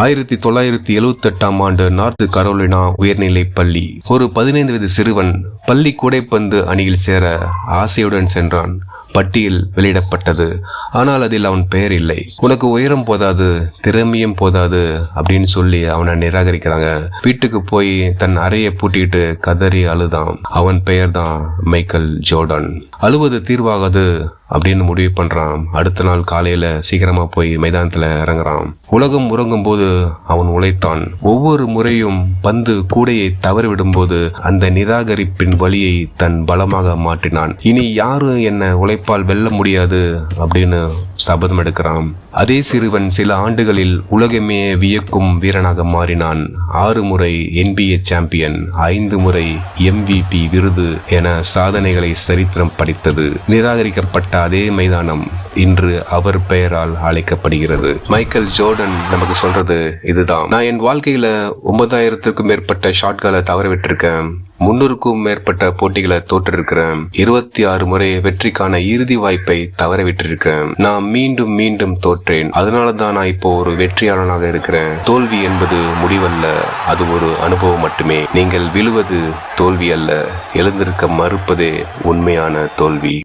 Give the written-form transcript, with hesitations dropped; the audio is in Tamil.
1978ஆம் ஆண்டு நார்த் கரோலினா உயர்நிலைப் பள்ளி. ஒரு 15 வயது சிறுவன் பள்ளி கூடைப்பந்து அணியில் சேர ஆசையுடன் சென்றான். பட்டியல் வெளியிடப்பட்டது. ஆனால் அதில் அவன் பெயர் இல்லை. உனக்கு உயரம் போதாது, திறமையும் போதாது அப்படின்னு சொல்லி அவனை நிராகரிக்கிறாங்க. வீட்டுக்கு போய் தன் அறையை பூட்டிட்டு கதறி அழுதான். அவன் பெயர் தான் மைக்கேல் ஜோர்டன். அழுவது தீர்வாகாது அப்படின்னு முடிவு பண்றான். அடுத்த நாள் காலையில சீக்கிரமா போய் மைதானத்துல இறங்குறான். உலகம் உறங்கும் போது அவன் உழைத்தான். ஒவ்வொரு முறையும் பந்து கூடையை தவறிவிடும் போது அந்த நிராகரிப்பின் வழியை தன் பலமாக மாற்றினான். இனி யாரும் என்ன உழைப்பால் வெல்ல முடியாது அப்படின்னு சபதம் எடுக்கிறான். அதே சிறுவன் சில ஆண்டுகளில் உலகமே வியக்கும் வீரனாக மாறினான். 6 முறை NBA சாம்பியன், 5 முறை MVP விருது என சாதனைகளை சரித்திரம் படைத்தது. நிராகரிக்கப்பட்ட அதே மைதானம் இன்று அவர் பெயரால் அழைக்கப்படுகிறது. மைக்கேல் ஜோர்டன் நமக்கு சொல்றது இதுதான். நான் என் வாழ்க்கையில 9000க்கும் மேற்பட்ட ஷாட்களை தவற விட்டிருக்கேன். 300க்கும் மேற்பட்ட போட்டிகளை தோற்றிருக்கிறேன். 26 முறை வெற்றிக்கான இறுதி வாய்ப்பை தவற விட்டிருக்கிறேன். நான் மீண்டும் மீண்டும் தோற்றேன். அதனாலதான் நான் இப்போ ஒரு வெற்றியாளனாக இருக்கிறேன். தோல்வி என்பது முடிவல்ல, அது ஒரு அனுபவம் மட்டுமே. நீங்கள் விழுவது தோல்வி அல்ல, எழுந்திருக்க மறுப்பதே உண்மையான தோல்வி.